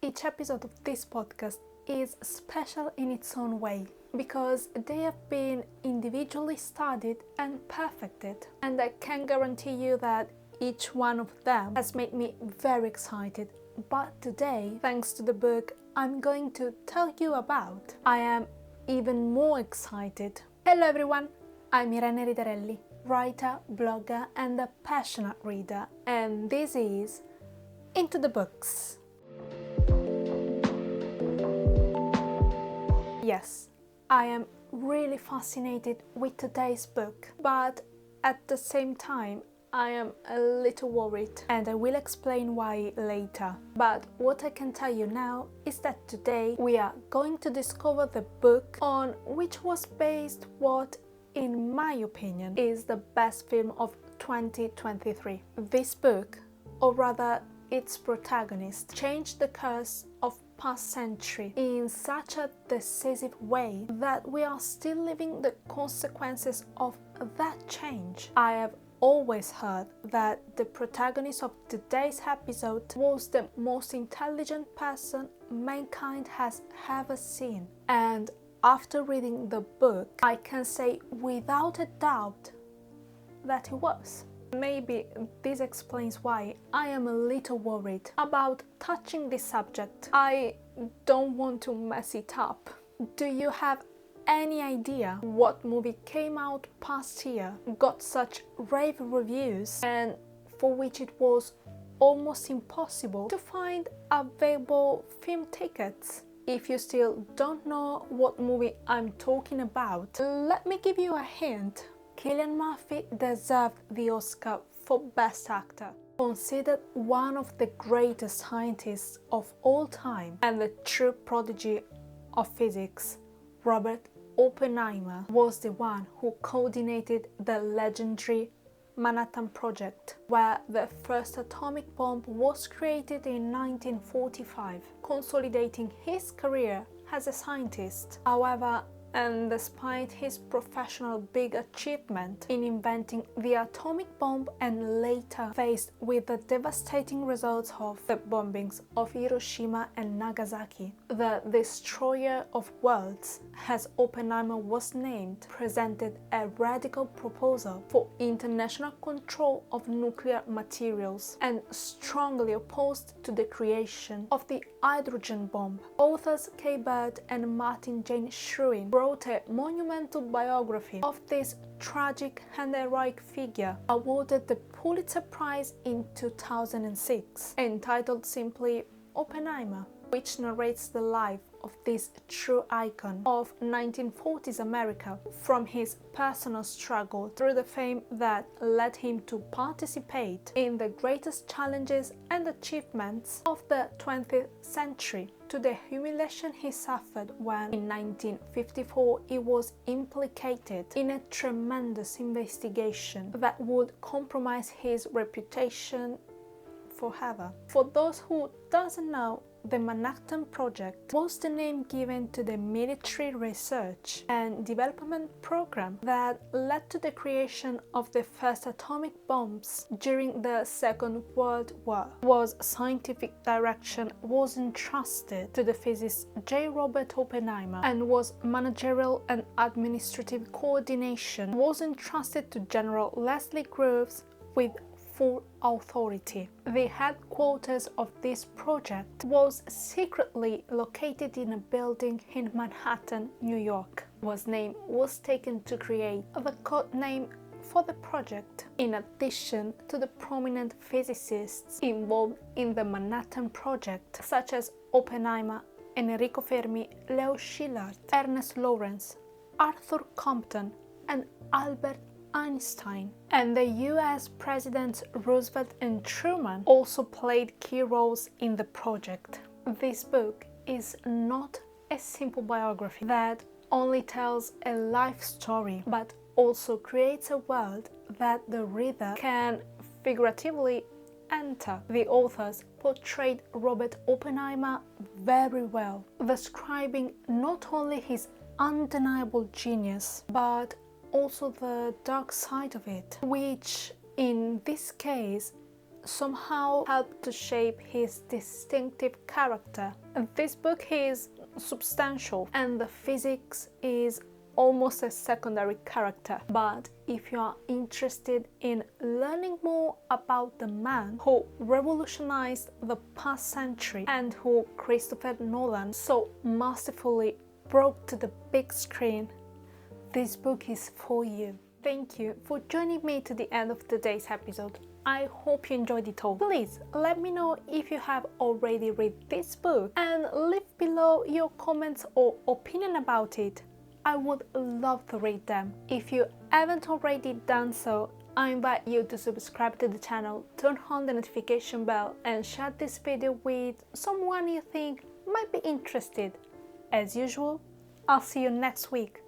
Each episode of this podcast is special in its own way because they have been individually studied and perfected, and I can guarantee you that each one of them has made me very excited. But today, thanks to the book I'm going to tell you about, I am even more excited. Hello everyone, I'm Irene Ridarelli, writer, blogger and a passionate reader, and this is Into the Books. Yes, I am really fascinated with today's book, but at the same time I am a little worried, and I will explain why later. But what I can tell you now is that today we are going to discover the book on which was based what, in my opinion, is the best film of 2023. This book, or rather its protagonist, changed the course of past century in such a decisive way that we are still living the consequences of that change. I have always heard that the protagonist of today's episode was the most intelligent person mankind has ever seen, and after reading the book I can say without a doubt that he was. Maybe this explains why I am a little worried about touching this subject. I don't want to mess it up. Do you have any idea what movie came out past year, got such rave reviews, and for which it was almost impossible to find available film tickets? If you still don't know what movie I'm talking about, let me give you a hint. Cillian Murphy deserved the Oscar for Best Actor. Considered one of the greatest scientists of all time and the true prodigy of physics, Robert Oppenheimer was the one who coordinated the legendary Manhattan Project, where the first atomic bomb was created in 1945, consolidating his career as a scientist. However, and despite his professional big achievement in inventing the atomic bomb and later faced with the devastating results of the bombings of Hiroshima and Nagasaki, the destroyer of worlds, as Oppenheimer was named, presented a radical proposal for international control of nuclear materials and strongly opposed to the creation of the hydrogen bomb. Authors Kay Bird and Martin Jane Shrewin wrote a monumental biography of this tragic and heroic figure, awarded the Pulitzer Prize in 2006, entitled simply Oppenheimer, which narrates the life of this true icon of 1940s America, from his personal struggle through the fame that led him to participate in the greatest challenges and achievements of the 20th century, to the humiliation he suffered when, in 1954, he was implicated in a tremendous investigation that would compromise his reputation forever. For those who doesn't know, the Manhattan Project was the name given to the military research and development program that led to the creation of the first atomic bombs during the Second World War. Was scientific direction was entrusted to the physicist J. Robert Oppenheimer, and was managerial and administrative coordination was entrusted to General Leslie Groves with full authority. The headquarters of this project was secretly located in a building in Manhattan, New York. Whose name was taken to create the code name for the project. In addition to the prominent physicists involved in the Manhattan Project, such as Oppenheimer, Enrico Fermi, Leo Szilard, Ernest Lawrence, Arthur Compton, and Albert Einstein, and the US Presidents Roosevelt and Truman also played key roles in the project. This book is not a simple biography that only tells a life story, but also creates a world that the reader can figuratively enter. The authors portrayed Robert Oppenheimer very well, describing not only his undeniable genius, but also the dark side of it, which in this case somehow helped to shape his distinctive character. This book is substantial and the physics is almost a secondary character. But if you are interested in learning more about the man who revolutionized the past century and who Christopher Nolan so masterfully brought to the big screen, this book is for you. Thank you for joining me to the end of today's episode. I hope you enjoyed it all. Please let me know if you have already read this book and leave below your comments or opinion about it. I would love to read them. If you haven't already done so, I invite you to subscribe to the channel, turn on the notification bell and share this video with someone you think might be interested. As usual, I'll see you next week.